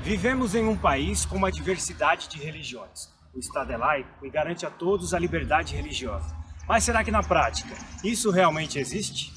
Vivemos em um país com uma diversidade de religiões. O Estado é laico e garante a todos a liberdade religiosa. Mas será que na prática isso realmente existe?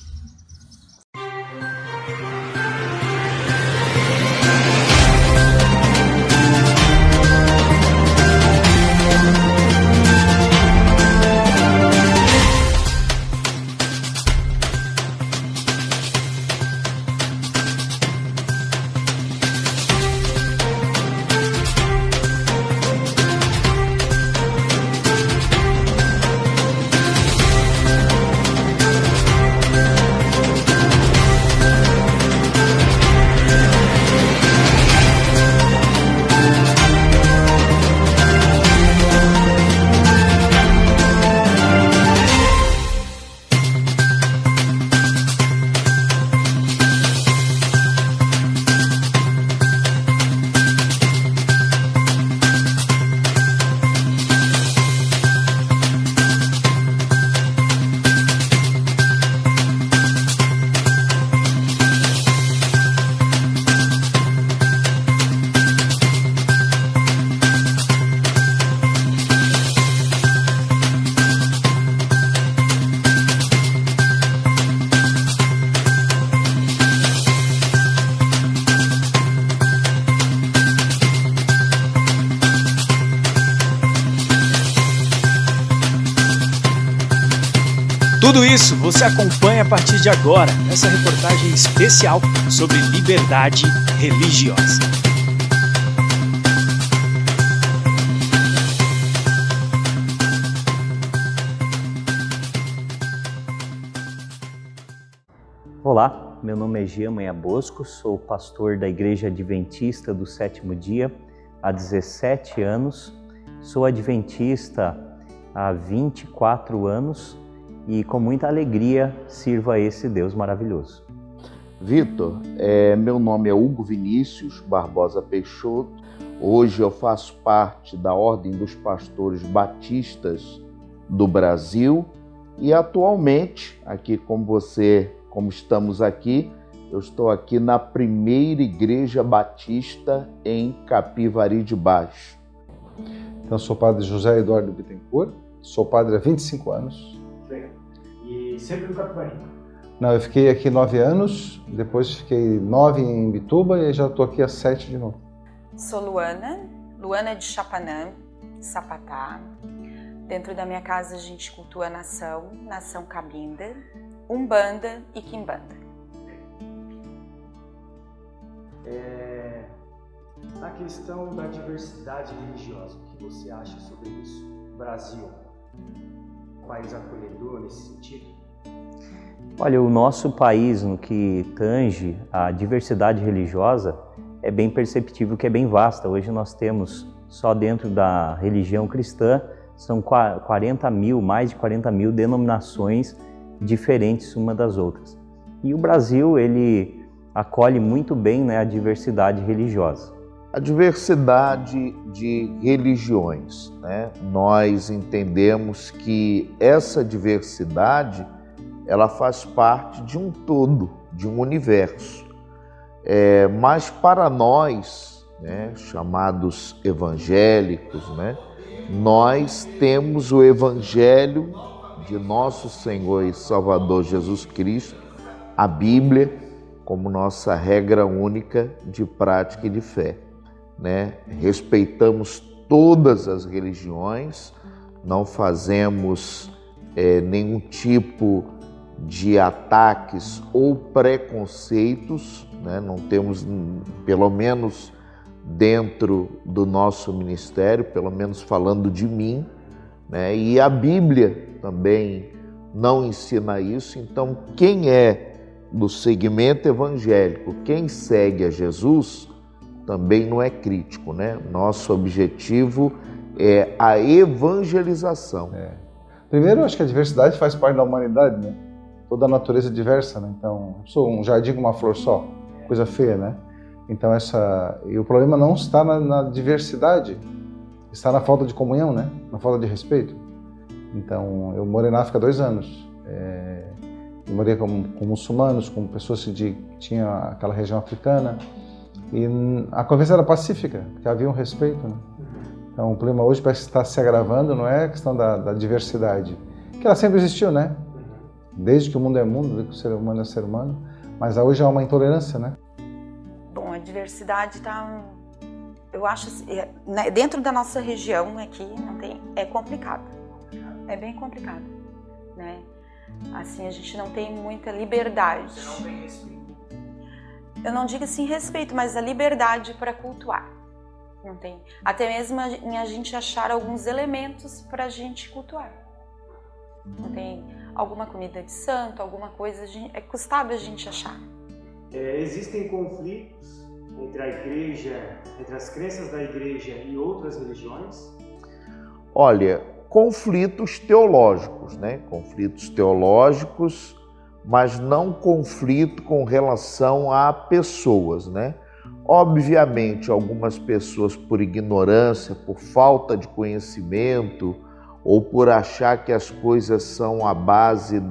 Tudo isso você acompanha a partir de agora nessa reportagem especial sobre liberdade religiosa. Olá, meu nome é Jean Manha Bosco, sou pastor da Igreja Adventista do Sétimo Dia há 17 anos, sou adventista há 24 anos e com muita alegria sirvo a esse Deus maravilhoso. Vitor, meu nome é Hugo Vinícius Barbosa Peixoto. Hoje eu faço parte da Ordem dos Pastores Batistas do Brasil e atualmente, aqui como estamos aqui, eu estou aqui na primeira Igreja Batista em Capivari de Baixo. Então, sou padre José Eduardo Bittencourt, sou padre há 25 anos. E sempre no Capivari? Não, eu fiquei aqui 9 anos, depois fiquei 9 em Bituba e já estou aqui há 7 de novo. Sou Luana de Chapanã, Sapatá. Dentro da minha casa a gente cultua nação Cabinda, Umbanda e Quimbanda. Na questão da diversidade religiosa, o que você acha sobre isso? O Brasil, um país acolhedor nesse sentido? Olha, o nosso país, no que tange a diversidade religiosa, é bem perceptível que é bem vasta. Hoje nós temos, só dentro da religião cristã, são 40 mil, mais de 40 mil denominações diferentes uma das outras. E o Brasil, ele acolhe muito bem, né, a diversidade religiosa. A diversidade de religiões, né? Nós entendemos que essa diversidade ela faz parte de um todo, de um universo. Mas para nós, né, chamados evangélicos, né, nós temos o Evangelho de nosso Senhor e Salvador Jesus Cristo, a Bíblia, como nossa regra única de prática e de fé. Né? Respeitamos todas as religiões, não fazemos nenhum tipo de ataques ou preconceitos, né? Não temos, pelo menos dentro do nosso ministério, pelo menos falando de mim, né? E a Bíblia também não ensina isso. Então, quem é do segmento evangélico, quem segue a Jesus, também não é crítico, né? Nosso objetivo é a evangelização. Primeiro, acho que a diversidade faz parte da humanidade, né? Toda a natureza é diversa, né? Então, eu sou um jardim com uma flor só, coisa feia, né? Então, e o problema não está na diversidade, está na falta de comunhão, né? Na falta de respeito. Então, eu morei na África 2 anos. Eu morei com muçulmanos, com pessoas que tinham aquela região africana. E a convivência era pacífica, porque havia um respeito, né? Então o problema hoje parece que está se agravando, não é a questão da diversidade, que ela sempre existiu, né? Desde que o mundo é mundo, desde que o ser humano é ser humano, mas hoje há uma intolerância, né? Bom, a diversidade está, eu acho, dentro da nossa região aqui, não tem, é complicado, é bem complicado, né? Assim, a gente não tem muita liberdade. Você não tem respeito. Eu não digo assim respeito, mas a liberdade para cultuar. Não tem. Até mesmo em a gente achar alguns elementos para a gente cultuar. Não tem alguma comida de santo, alguma coisa, é custado a gente achar. Existem conflitos entre a igreja, entre as crenças da igreja e outras religiões? Olha, conflitos teológicos, né? Conflitos teológicos, mas não conflito com relação a pessoas, né? Obviamente, algumas pessoas por ignorância, por falta de conhecimento ou por achar que as coisas são à base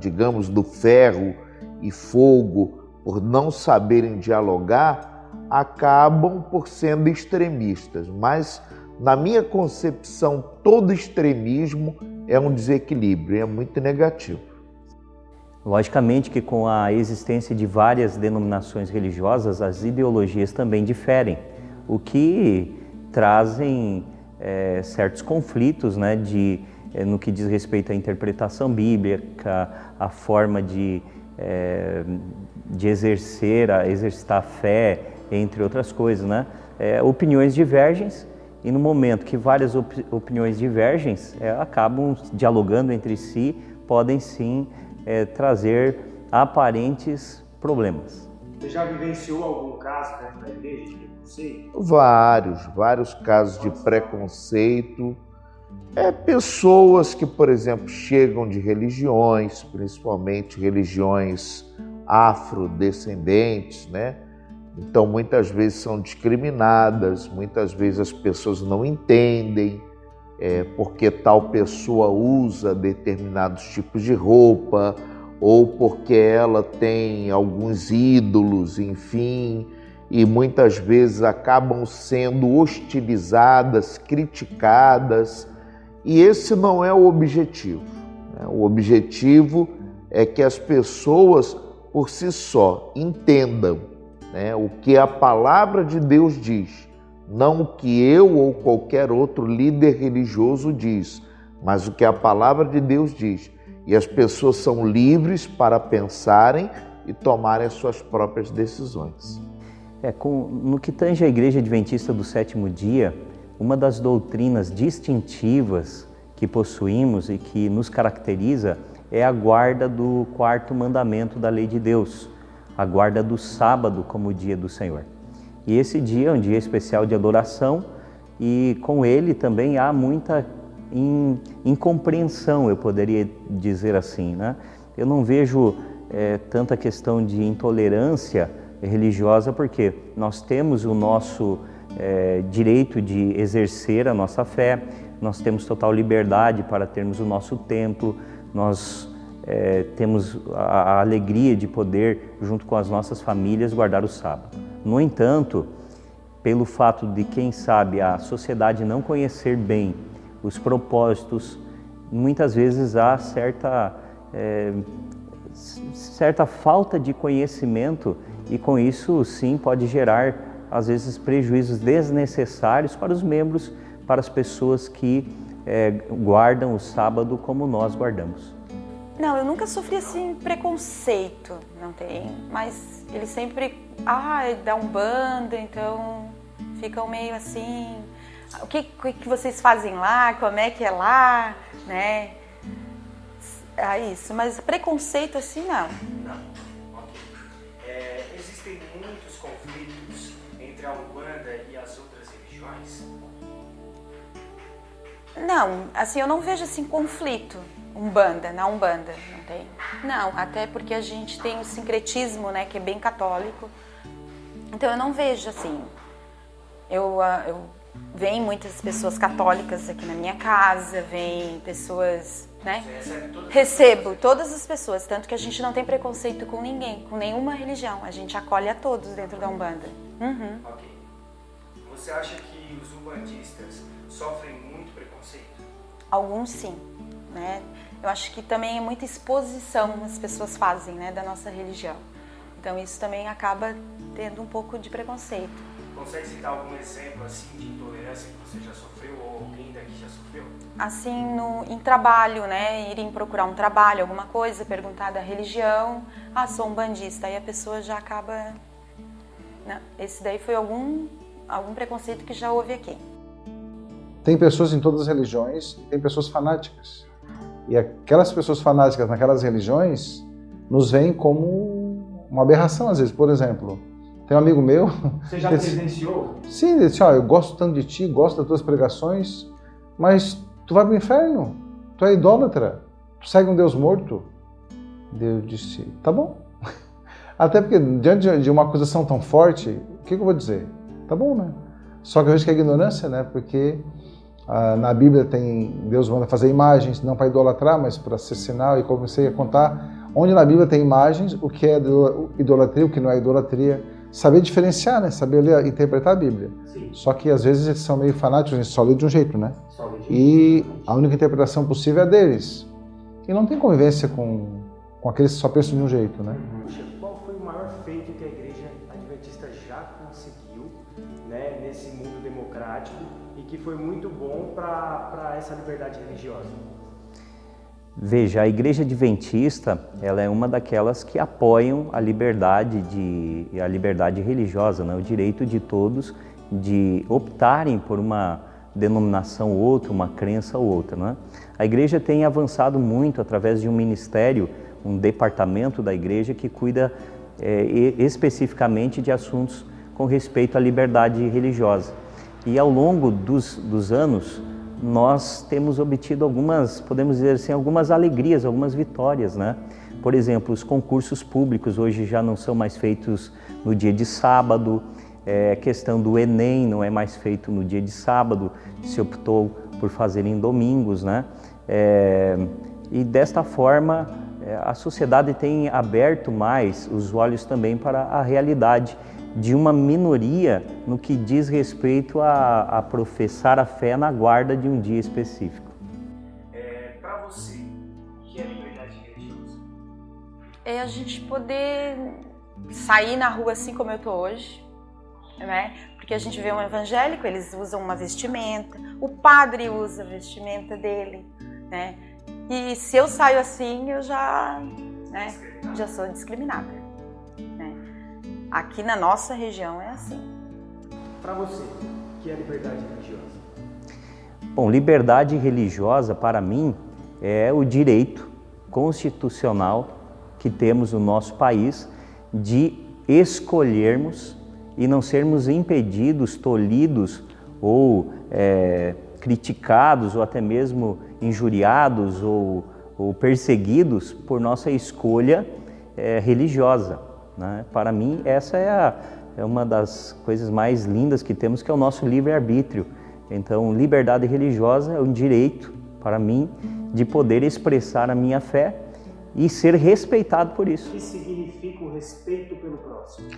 digamos, do ferro e fogo, por não saberem dialogar, acabam por sendo extremistas. Mas, na minha concepção, todo extremismo é um desequilíbrio, é muito negativo. Logicamente que com a existência de várias denominações religiosas, as ideologias também diferem, o que trazem certos conflitos, né, no que diz respeito à interpretação bíblica, a forma de exercitar a fé, entre outras coisas, né? Opiniões divergem e no momento que várias opiniões divergem, acabam dialogando entre si, podem sim trazer aparentes problemas. Você já vivenciou algum caso dentro da igreja de preconceito? Vários casos de preconceito. Pessoas que, por exemplo, chegam de religiões, principalmente religiões afrodescendentes, né? Então, muitas vezes são discriminadas, muitas vezes as pessoas não entendem porque tal pessoa usa determinados tipos de roupa ou porque ela tem alguns ídolos, enfim, e muitas vezes acabam sendo hostilizadas, criticadas, e esse não é o objetivo, né? O objetivo é que as pessoas, por si só, entendam, né, o que a palavra de Deus diz, não o que eu ou qualquer outro líder religioso diz, mas o que a palavra de Deus diz. E as pessoas são livres para pensarem e tomarem as suas próprias decisões. No que tange à Igreja Adventista do Sétimo Dia, uma das doutrinas distintivas que possuímos e que nos caracteriza é a guarda do quarto mandamento da lei de Deus, a guarda do sábado como o dia do Senhor. E esse dia é um dia especial de adoração e com ele também há muita incompreensão, eu poderia dizer assim, né? Eu não vejo tanta questão de intolerância religiosa porque nós temos o nosso direito de exercer a nossa fé, nós temos total liberdade para termos o nosso templo, nós temos a alegria de poder, junto com as nossas famílias, guardar o sábado. No entanto, pelo fato de, quem sabe, a sociedade não conhecer bem os propósitos, muitas vezes há certa falta de conhecimento e com isso sim pode gerar às vezes prejuízos desnecessários para os membros, para as pessoas que guardam o sábado como nós guardamos. Não, eu nunca sofri assim preconceito, não tem, mas eles sempre, da Umbanda, então ficam meio assim, o que vocês fazem lá, como é que é lá, né? Isso, mas preconceito assim não. Não, ok. Existem muitos conflitos entre a Umbanda e as outras religiões? Não, assim, eu não vejo assim conflito. Na Umbanda, não tem? Não, até porque a gente tem o sincretismo, né, que é bem católico. Então eu não vejo assim. Vem muitas pessoas católicas aqui na minha casa, vem pessoas, né? Recebo todas as pessoas, tanto que a gente não tem preconceito com ninguém, com nenhuma religião. A gente acolhe a todos dentro da Umbanda. Uhum. Ok. Você acha que os umbandistas sofrem muito preconceito? Alguns sim, né? Eu acho que também é muita exposição as pessoas fazem, né, da nossa religião. Então isso também acaba tendo um pouco de preconceito. Consegue citar algum exemplo assim de intolerância que você já sofreu ou alguém daqui já sofreu? Assim, em trabalho, né, irem procurar um trabalho, alguma coisa, perguntar da religião, sou umbandista, aí a pessoa já acaba... Não, esse daí foi algum preconceito que já houve aqui. Tem pessoas em todas as religiões, tem pessoas fanáticas. E aquelas pessoas fanáticas naquelas religiões nos veem como uma aberração, às vezes. Por exemplo, tem um amigo meu... Você já presenciou? Sim, ele disse, eu gosto tanto de ti, gosto das tuas pregações, mas tu vai para o inferno, tu é idólatra, tu segue um Deus morto. Deus disse, tá bom. Até porque diante de uma acusação tão forte, o que eu vou dizer? Tá bom, né? Só que eu vejo que é ignorância, né? Porque na Bíblia Deus manda fazer imagens, não para idolatrar, mas para ser sinal, e comecei a contar onde na Bíblia tem imagens, o que é idolatria, o que não é idolatria, saber diferenciar, né? Saber ler, interpretar a Bíblia. Sim. Só que às vezes eles são meio fanáticos, eles só lê de um jeito, né? E a única interpretação possível é a deles. E não tem convivência com aqueles que só pensam de um jeito, né? Qual foi o maior feito que a Igreja Adventista já conseguiu, né, nesse mundo democrático e que foi muito bom para essa liberdade religiosa? Veja, a Igreja Adventista, ela é uma daquelas que apoiam a liberdade religiosa, né? O direito de todos de optarem por uma denominação ou outra, uma crença ou outra, né? A Igreja tem avançado muito através de um ministério, um departamento da Igreja que cuida especificamente de assuntos com respeito à liberdade religiosa. E ao longo dos anos, nós temos obtido algumas, podemos dizer assim, algumas alegrias, algumas vitórias, né? Por exemplo, os concursos públicos hoje já não são mais feitos no dia de sábado, a questão do Enem não é mais feito no dia de sábado, se optou por fazer em domingos, né? E desta forma, a sociedade tem aberto mais os olhos também para a realidade de uma minoria no que diz respeito a professar a fé na guarda de um dia específico. Para você, o que é liberdade religiosa? É a gente poder sair na rua assim como eu tô hoje, né? Porque a gente vê um evangélico, eles usam uma vestimenta, o padre usa a vestimenta dele, né? E se eu saio assim, eu já sou discriminada, né? Aqui na nossa região é assim. Para você, o que é liberdade religiosa? Bom, liberdade religiosa para mim é o direito constitucional que temos no nosso país de escolhermos e não sermos impedidos, tolhidos ou criticados ou até mesmo injuriados ou perseguidos por nossa escolha religiosa, né? Para mim, essa é uma das coisas mais lindas que temos, que é o nosso livre-arbítrio. Então, liberdade religiosa é um direito para mim de poder expressar a minha fé e ser respeitado por isso. O que significa o respeito pelo próximo?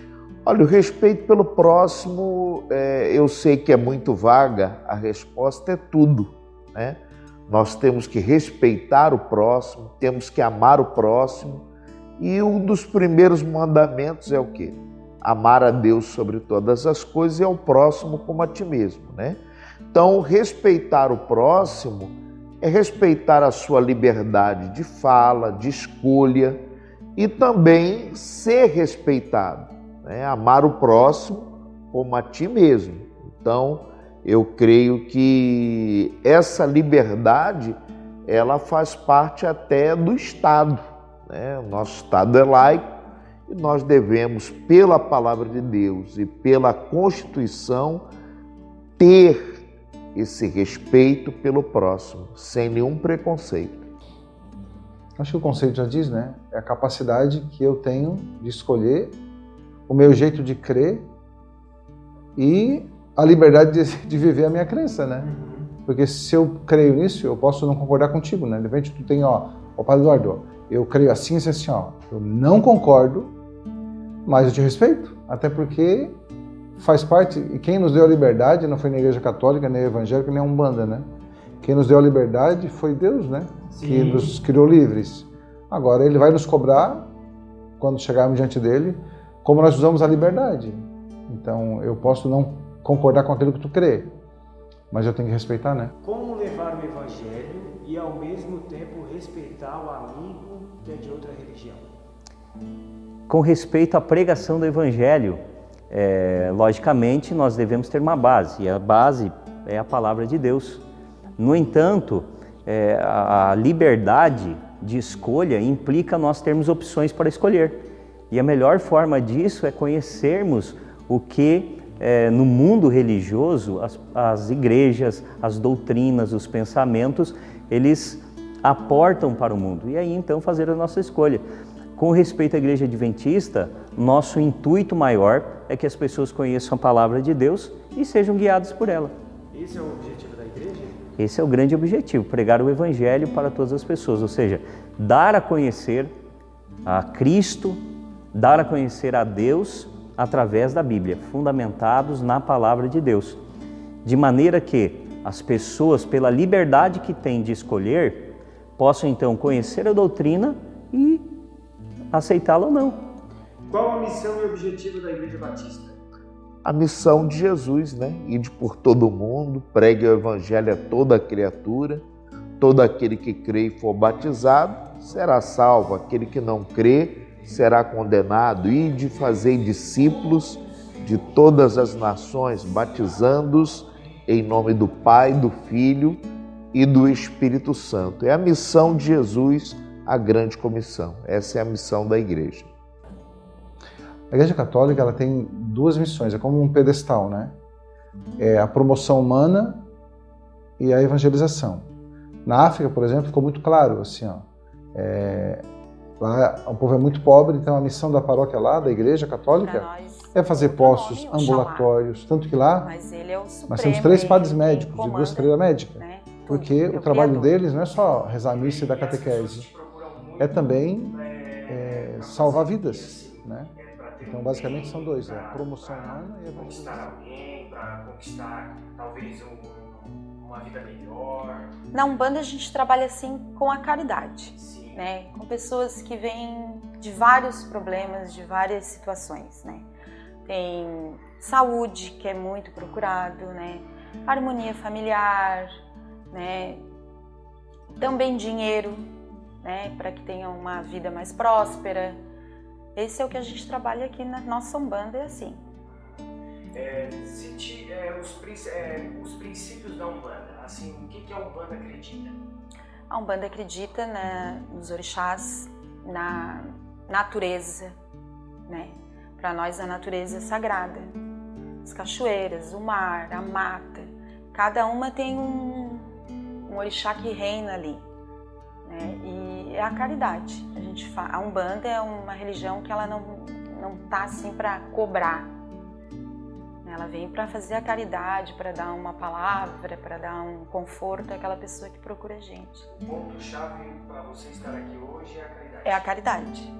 Olha, o respeito pelo próximo, eu sei que é muito vaga, a resposta é tudo, né? Nós temos que respeitar o próximo, temos que amar o próximo, e um dos primeiros mandamentos é o quê? Amar a Deus sobre todas as coisas e ao próximo como a ti mesmo, né? Então, respeitar o próximo é respeitar a sua liberdade de fala, de escolha e também ser respeitado, né? Amar o próximo como a ti mesmo. Então, eu creio que essa liberdade, ela faz parte até do Estado, né? O nosso Estado é laico e nós devemos, pela palavra de Deus e pela Constituição, ter esse respeito pelo próximo, sem nenhum preconceito. Acho que o conceito já diz, né? É a capacidade que eu tenho de escolher o meu jeito de crer e a liberdade de viver a minha crença, né? Porque se eu creio nisso, eu posso não concordar contigo, né? De repente tu tem, Padre Eduardo, eu creio assim, assim, eu não concordo, mas eu te respeito, até porque faz parte, e quem nos deu a liberdade não foi nem a Igreja Católica, nem a Evangélica, nem a Umbanda, né? Quem nos deu a liberdade foi Deus, né? Sim. Que nos criou livres. Agora, Ele vai nos cobrar, quando chegarmos diante dEle, como nós usamos a liberdade. Então, eu posso não concordar com aquilo que tu crê, mas eu tenho que respeitar, né? Como levar o Evangelho e, ao mesmo tempo, respeitar o amigo que é de outra religião? Com respeito à pregação do Evangelho, logicamente nós devemos ter uma base, e a base é a palavra de Deus. No entanto, a liberdade de escolha implica nós termos opções para escolher. E a melhor forma disso é conhecermos o que no mundo religioso as igrejas, as doutrinas, os pensamentos, eles aportam para o mundo. E aí então fazer a nossa escolha. Com respeito à Igreja Adventista, nosso intuito maior é que as pessoas conheçam a palavra de Deus e sejam guiadas por ela. Esse é o objetivo da igreja? Esse é o grande objetivo, pregar o Evangelho para todas as pessoas, ou seja, dar a conhecer a Cristo, dar a conhecer a Deus através da Bíblia, fundamentados na palavra de Deus, de maneira que as pessoas, pela liberdade que têm de escolher, possam então conhecer a doutrina e aceitá-la ou não. Qual a missão e objetivo da Igreja Batista? A missão de Jesus, né? Ide por todo o mundo, pregue o Evangelho a toda criatura, todo aquele que crê e for batizado será salvo, aquele que não crê será condenado. Ide fazer discípulos de todas as nações, batizando-os em nome do Pai, do Filho e do Espírito Santo. É a missão de Jesus, a grande comissão. Essa é a missão da igreja. A Igreja Católica ela tem duas missões, é como um pedestal, né? É a promoção humana e a evangelização. Na África, por exemplo, ficou muito claro, assim, ó, lá o povo é muito pobre, então a missão da paróquia lá, da Igreja Católica, é fazer postos ambulatórios, tanto que lá Mas ele é o supremo, nós temos 3 padres ele médicos e 2 comanda, freiras médicas, né? porque Tudo, o trabalho criador. deles não é só rezar a missa e dar catequese, é também salvar vidas, né? Então, basicamente, são 2, a promoção humana e a Conquistar evangelização. alguém, para conquistar talvez uma vida melhor. Na Umbanda a gente trabalha assim com a caridade, Sim. né? Com pessoas que vêm de vários problemas, de várias situações, né? Tem saúde, que é muito procurado, né? Harmonia familiar, né? Também dinheiro, né? Para que tenham uma vida mais próspera. Esse é o que a gente trabalha aqui na nossa Umbanda, é assim. Os princípios da Umbanda, assim, o que a Umbanda acredita? A Umbanda acredita nos orixás, na natureza, né? Para nós a natureza é sagrada. As cachoeiras, o mar, a mata, cada uma tem um orixá que reina ali, né? E é a caridade. A Umbanda é uma religião que ela não tá assim para cobrar. Ela vem para fazer a caridade, para dar uma palavra, para dar um conforto àquela pessoa que procura a gente. O ponto-chave para você estar aqui hoje é a caridade. É a caridade.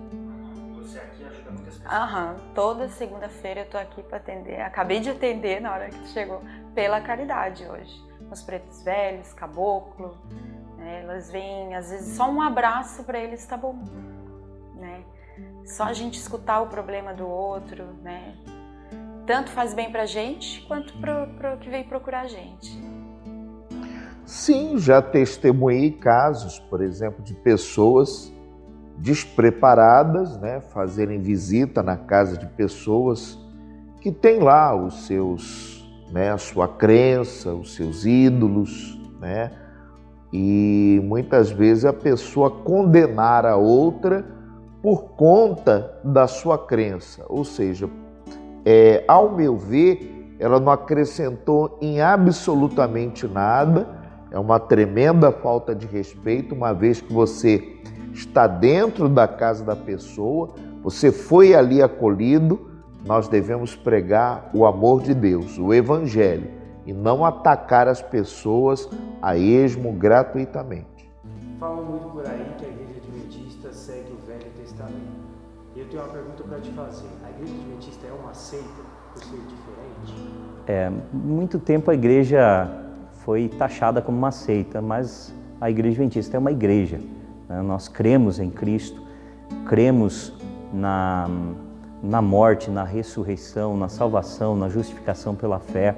Você aqui ajuda muitas pessoas. Toda segunda-feira eu tô aqui para atender. Acabei de atender na hora que tu chegou, pela caridade hoje. Os pretos velhos, caboclo, né? Elas vêm, às vezes, só um abraço para eles tá bom, né? Só a gente escutar o problema do outro, né? Tanto faz bem pra gente, quanto pro que veio procurar a gente. Sim, já testemunhei casos, por exemplo, de pessoas despreparadas, né, fazerem visita na casa de pessoas que têm lá os seus, né, a sua crença, os seus ídolos, né, e muitas vezes a pessoa condenar a outra por conta da sua crença, ou seja, ao meu ver, ela não acrescentou em absolutamente nada. É uma tremenda falta de respeito, uma vez que você está dentro da casa da pessoa, você foi ali acolhido. Nós devemos pregar o amor de Deus, o Evangelho, e não atacar as pessoas a esmo gratuitamente. Falam muito por aí que a Igreja Adventista segue o Velho Testamento. E eu tenho uma pergunta para te fazer. A Igreja Adventista é uma seita? por ser diferente? Muito tempo a igreja foi taxada como uma seita, mas a Igreja Adventista é uma igreja, né? Nós cremos em Cristo, cremos na morte, na ressurreição, na salvação, na justificação pela fé.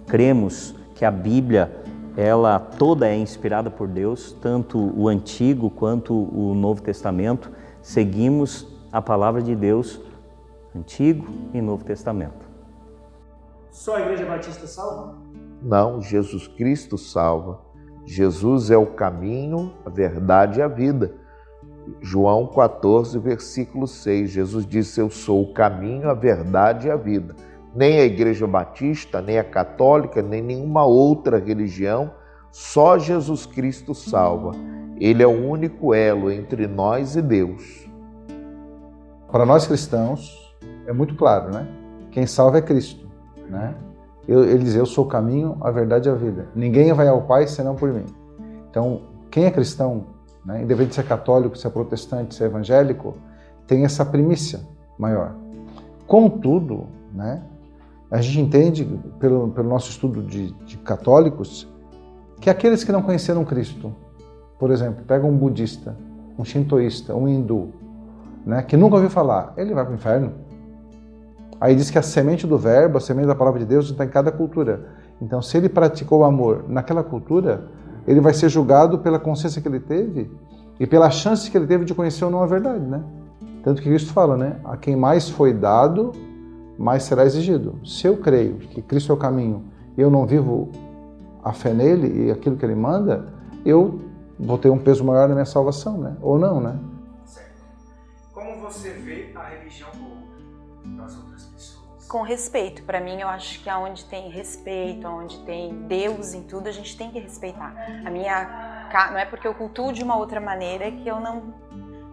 Cremos que a Bíblia, ela toda é inspirada por Deus, tanto o Antigo quanto o Novo Testamento. Seguimos a palavra de Deus, Antigo e Novo Testamento. Só a Igreja Batista salva? Não, Jesus Cristo salva. Jesus é o caminho, a verdade e a vida. João 14, versículo 6, Jesus disse: eu sou o caminho, a verdade e a vida. Nem a Igreja Batista, nem a Católica, nem nenhuma outra religião, só Jesus Cristo salva. Ele é o único elo entre nós e Deus. Para nós cristãos, é muito claro, né? Quem salva é Cristo, né? Ele diz: eu sou o caminho, a verdade e a vida. Ninguém vai ao Pai senão por mim. Então, quem é cristão, né, independente de ser católico, ser protestante, ser evangélico, tem essa primícia maior. Contudo, né, a gente entende, pelo nosso estudo de católicos, que aqueles que não conheceram Cristo, por exemplo, pega um budista, um shintoísta, um hindu, né, que nunca ouviu falar, ele vai para o inferno. Aí diz que a semente do verbo, a semente da palavra de Deus está em cada cultura. Então, se ele praticou o amor naquela cultura, ele vai ser julgado pela consciência que ele teve e pela chance que ele teve de conhecer ou não a verdade, né? Tanto que Cristo fala, né? A quem mais foi dado, mais será exigido. Se eu creio que Cristo é o caminho e eu não vivo a fé nele e aquilo que ele manda, eu vou ter um peso maior na minha salvação, né? Ou não, né? Certo. Como você vê a religião das outras pessoas? Com respeito. Para mim, eu acho que aonde tem respeito, aonde tem Deus em tudo, a gente tem que respeitar. Não é porque eu cultuo de uma outra maneira que eu não...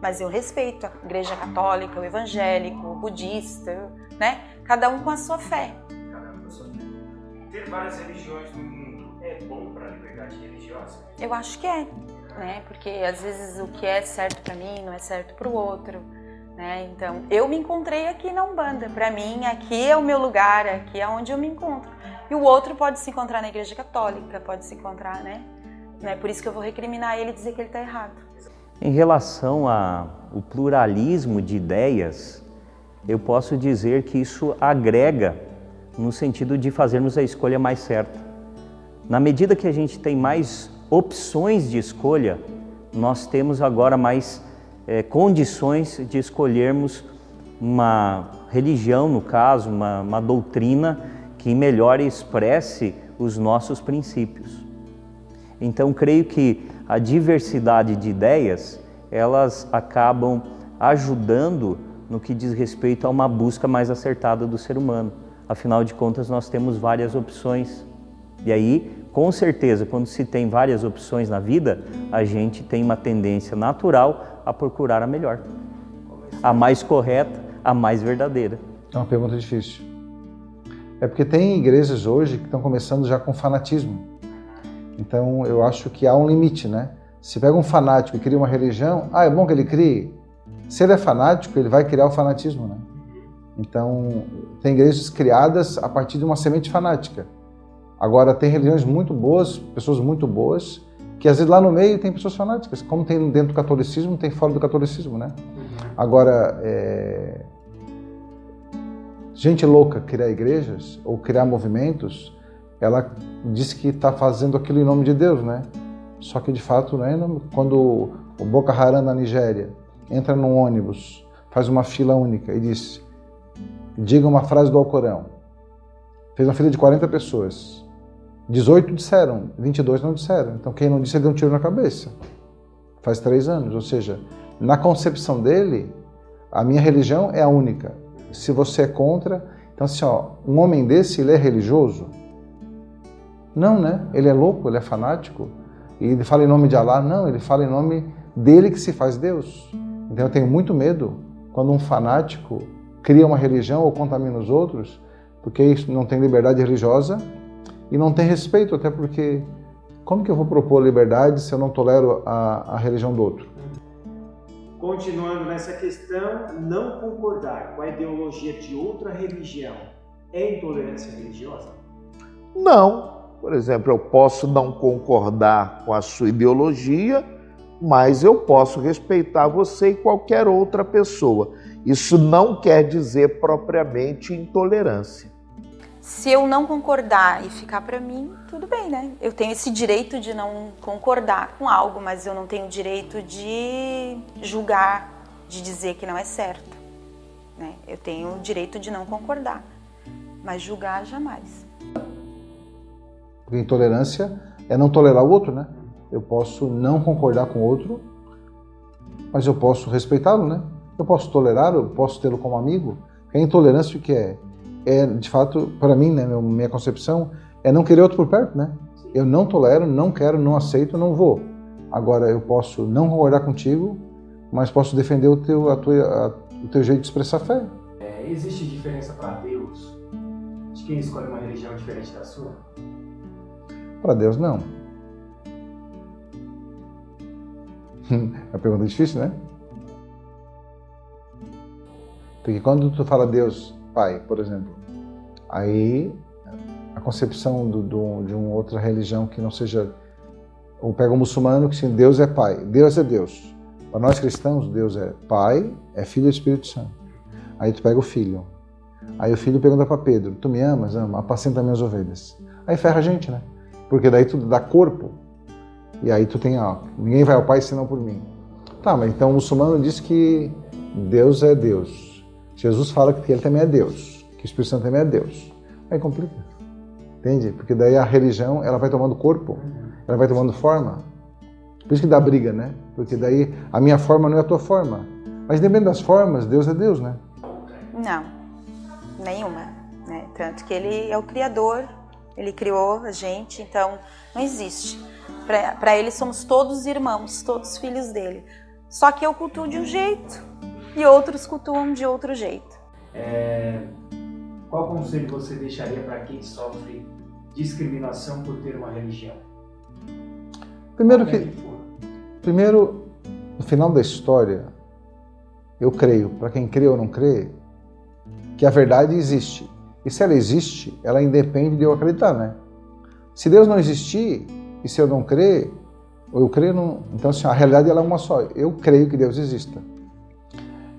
Mas eu respeito a Igreja Católica, o evangélico, o budista, né? Cada um com a sua fé. Cada um com a sua fé. Ter várias religiões no mundo é bom para a liberdade religiosa? Eu acho que é, né? Porque às vezes o que é certo para mim não é certo para o outro. Então, eu me encontrei aqui na Umbanda. Para mim, aqui é o meu lugar, aqui é onde eu me encontro. E o outro pode se encontrar na Igreja Católica, pode se encontrar, né? Não é por isso que eu vou recriminar ele e dizer que ele está errado. Em relação ao pluralismo de ideias, eu posso dizer que isso agrega no sentido de fazermos a escolha mais certa. Na medida que a gente tem mais opções de escolha, nós temos agora mais condições de escolhermos uma religião, no caso, uma doutrina que melhor expresse os nossos princípios. Então, creio que a diversidade de ideias, elas acabam ajudando no que diz respeito a uma busca mais acertada do ser humano. Afinal de contas, nós temos várias opções. E aí, com certeza, quando se tem várias opções na vida, a gente tem uma tendência natural a procurar a melhor, a mais correta, a mais verdadeira. É uma pergunta difícil. É porque tem igrejas hoje que estão começando já com fanatismo. Então, eu acho que há um limite, né? Se pega um fanático e cria uma religião, é bom que ele crie. Se ele é fanático, ele vai criar o fanatismo, né? Então, tem igrejas criadas a partir de uma semente fanática. Agora, tem religiões muito boas, pessoas muito boas, que às vezes lá no meio tem pessoas fanáticas, como tem dentro do catolicismo, tem fora do catolicismo, né? Agora, gente louca criar igrejas ou criar movimentos, ela diz que está fazendo aquilo em nome de Deus, né? Só que de fato, né, quando o Boko Haram na Nigéria entra num ônibus, faz uma fila única e diz: diga uma frase do Alcorão. Fez uma fila de 40 pessoas. 18 disseram, 22 não disseram. Então quem não disse, ele deu um tiro na cabeça. Faz 3 anos. Ou seja, na concepção dele, a minha religião é a única. Se você é contra... Então assim, um homem desse, ele é religioso? Não, né? Ele é louco, ele é fanático. E ele fala em nome de Alá? Não, ele fala em nome dele que se faz Deus. Então eu tenho muito medo quando um fanático cria uma religião ou contamina os outros, porque isso não tem liberdade religiosa e não tem respeito, até porque como que eu vou propor liberdade se eu não tolero a religião do outro? Continuando nessa questão, não concordar com a ideologia de outra religião é intolerância religiosa? Não. Por exemplo, eu posso não concordar com a sua ideologia, mas eu posso respeitar você e qualquer outra pessoa. Isso não quer dizer propriamente intolerância. Se eu não concordar e ficar para mim, tudo bem, né? Eu tenho esse direito de não concordar com algo, mas eu não tenho o direito de julgar, de dizer que não é certo, né? Eu tenho o direito de não concordar, mas julgar jamais. Porque intolerância é não tolerar o outro, né? Eu posso não concordar com o outro, mas eu posso respeitá-lo, né? Eu posso tolerá-lo, eu posso tê-lo como amigo. Porque a intolerância o que é? É, de fato, para mim, né, minha concepção, é não querer outro por perto, né? Eu não tolero, não quero, não aceito, não vou. Agora, eu posso não concordar contigo, mas posso defender o teu jeito de expressar fé. Existe diferença para Deus de quem escolhe uma religião diferente da sua? Para Deus, não. É uma pergunta difícil, né? Porque quando tu fala Deus, Pai, por exemplo, aí a concepção de uma outra religião que não seja... Ou pega um muçulmano que sim, Deus é Pai, Deus é Deus. Para nós cristãos, Deus é Pai, é Filho e Espírito Santo. Aí tu pega o Filho. Aí o Filho pergunta para Pedro, tu me amas? Ama, apacenta minhas ovelhas. Aí ferra a gente, né? Porque daí tu dá corpo. E aí tu tem, ninguém vai ao Pai senão por mim. Tá, mas então o muçulmano diz que Deus é Deus. Jesus fala que ele também é Deus, que o Espírito Santo também é Deus. Aí complica. Entende? Porque daí a religião, ela vai tomando corpo, ela vai tomando forma. Por isso que dá briga, né? Porque daí a minha forma não é a tua forma. Mas dependendo das formas, Deus é Deus, né? Não, nenhuma, né? Tanto que ele é o Criador, ele criou a gente, então não existe. Para ele somos todos irmãos, todos filhos dele. Só que eu cultuo de um jeito e outros cultuam de outro jeito. Qual conselho você deixaria para quem sofre discriminação por ter uma religião? Primeiro, no final da história, eu creio, para quem crê ou não crê, que a verdade existe. E se ela existe, ela independe de eu acreditar, né? Se Deus não existir, e se eu não crer, ou eu creio, não... Então, assim, a realidade ela é uma só. Eu creio que Deus exista.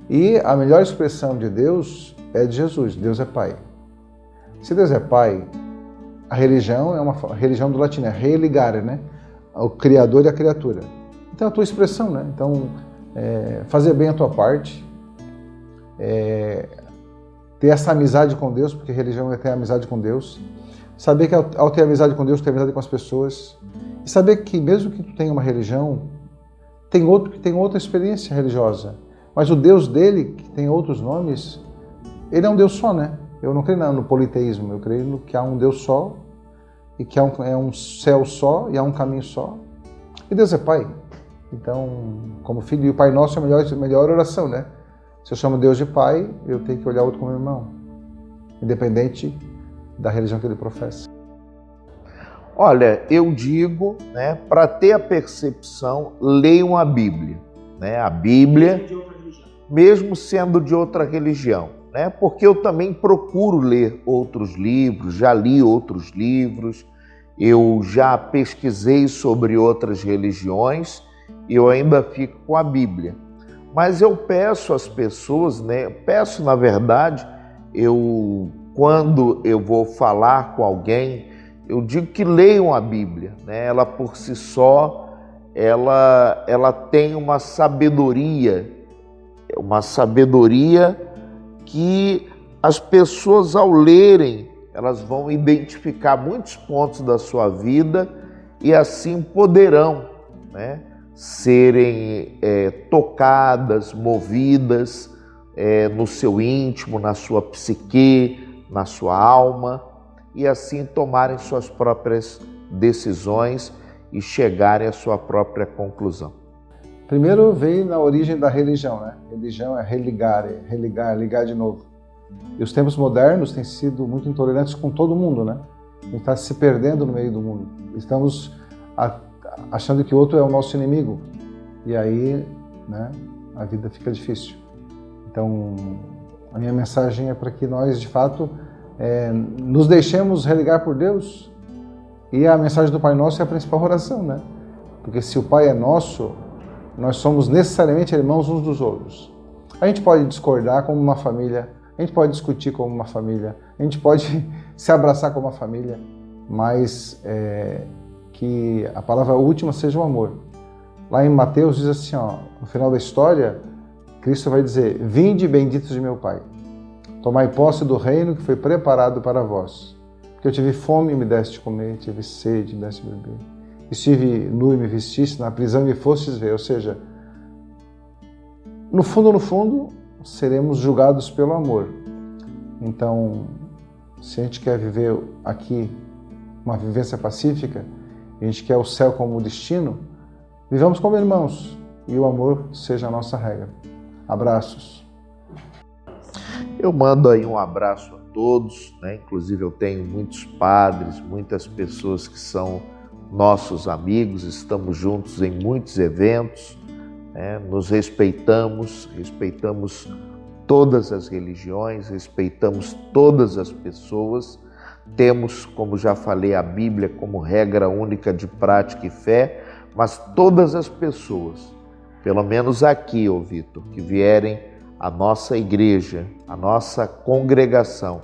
E a melhor expressão de Deus é de Jesus. Deus é Pai. Se Deus é Pai, a religião é uma religião do latim, é religare, né? O Criador e a criatura. Então, a tua expressão, né? Então, fazer bem a tua parte, ter essa amizade com Deus, porque religião é ter amizade com Deus. Saber que ao ter amizade com Deus, ter amizade com as pessoas. E saber que mesmo que tu tenha uma religião, tem outro que tem outra experiência religiosa. Mas o Deus dele, que tem outros nomes, ele é um Deus só, né? Eu não creio no politeísmo, eu creio que há um Deus só, e que é um céu só, e há um caminho só. E Deus é Pai. Então, como filho, e o Pai Nosso é a melhor oração, né? Se eu chamo Deus de Pai, eu tenho que olhar outro como irmão, independente da religião que ele professa. Olha, eu digo, né, para ter a percepção, leiam a Bíblia. Né? A Bíblia, mesmo sendo de outra religião, né? Porque eu também procuro ler outros livros, já li outros livros, eu já pesquisei sobre outras religiões e eu ainda fico com a Bíblia. Mas eu peço às pessoas, né? Peço, na verdade, quando eu vou falar com alguém, eu digo que leiam a Bíblia, né? Ela por si só, ela tem uma sabedoria que as pessoas ao lerem, elas vão identificar muitos pontos da sua vida e assim poderão, né, serem tocadas, movidas no seu íntimo, na sua psique, na sua alma, e assim tomarem suas próprias decisões e chegarem à sua própria conclusão. Primeiro veio na origem da religião, né? Religião é religar, ligar de novo. E os tempos modernos têm sido muito intolerantes com todo mundo, né? A gente está se perdendo no meio do mundo. Estamos achando que o outro é o nosso inimigo. E aí, né, a vida fica difícil. Então, a minha mensagem é para que nós, de fato, nos deixemos religar por Deus. E a mensagem do Pai Nosso é a principal oração, né? Porque se o Pai é nosso, nós somos necessariamente irmãos uns dos outros. A gente pode discordar como uma família, a gente pode discutir como uma família, a gente pode se abraçar como uma família, mas que a palavra última seja o amor. Lá em Mateus diz assim, ó, no final da história, Cristo vai dizer: vinde benditos de meu Pai, tomai posse do reino que foi preparado para vós. Porque eu tive fome e me deste comer, tive sede e me deste beber. Estive nu e me vestiste, na prisão e me fostes ver. Ou seja, no fundo, seremos julgados pelo amor. Então, se a gente quer viver aqui uma vivência pacífica, a gente quer o céu como destino, vivamos como irmãos e o amor seja a nossa regra. Abraços. Eu mando aí um abraço a todos, né? Inclusive eu tenho muitos padres, muitas pessoas que são nossos amigos, estamos juntos em muitos eventos, né? Nos respeitamos todas as religiões, respeitamos todas as pessoas, temos, como já falei, a Bíblia como regra única de prática e fé, mas todas as pessoas, pelo menos aqui, ô Vitor, que vierem à nossa igreja, à nossa congregação,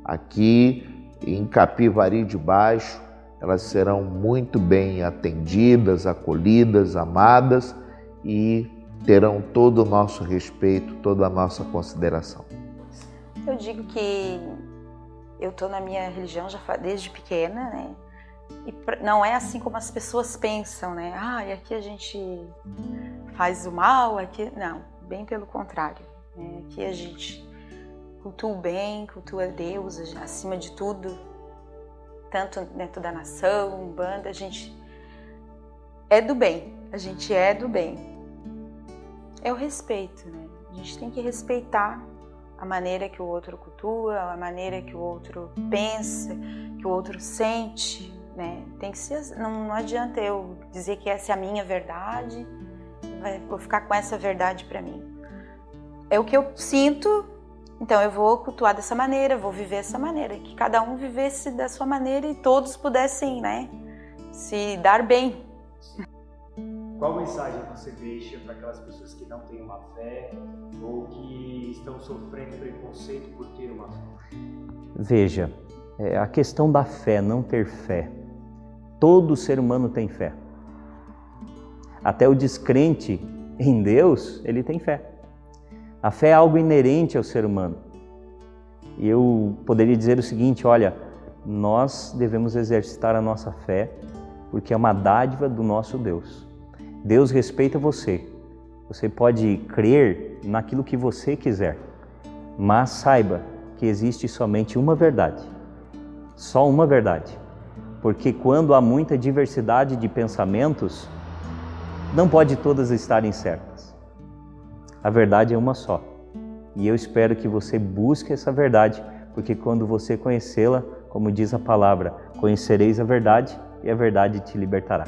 aqui em Capivari de Baixo, elas serão muito bem atendidas, acolhidas, amadas e terão todo o nosso respeito, toda a nossa consideração. Eu digo que eu estou na minha religião já desde pequena, né? E não é assim como as pessoas pensam, né? E aqui a gente faz o mal, aqui... Não, bem pelo contrário. Né? Aqui a gente cultua o bem, cultua Deus acima de tudo. Tanto dentro da nação, Umbanda, a gente é do bem. A gente é do bem. É o respeito, né? A gente tem que respeitar a maneira que o outro cultua, a maneira que o outro pensa, que o outro sente, né? Tem que ser, não adianta eu dizer que essa é a minha verdade, vou ficar com essa verdade para mim. É o que eu sinto, então eu vou cultuar dessa maneira, vou viver dessa maneira, que cada um vivesse da sua maneira e todos pudessem, né, se dar bem. Qual mensagem você deixa para aquelas pessoas que não têm uma fé ou que estão sofrendo preconceito por ter uma fé? Veja, a questão da fé, não ter fé. Todo ser humano tem fé. Até o descrente em Deus, ele tem fé. A fé é algo inerente ao ser humano. E eu poderia dizer o seguinte, olha, nós devemos exercitar a nossa fé porque é uma dádiva do nosso Deus. Deus respeita você. Você pode crer naquilo que você quiser, mas saiba que existe somente uma verdade. Só uma verdade. Porque quando há muita diversidade de pensamentos, não pode todas estarem certas. A verdade é uma só. E eu espero que você busque essa verdade, porque quando você conhecê-la, como diz a palavra, conhecereis a verdade e a verdade te libertará.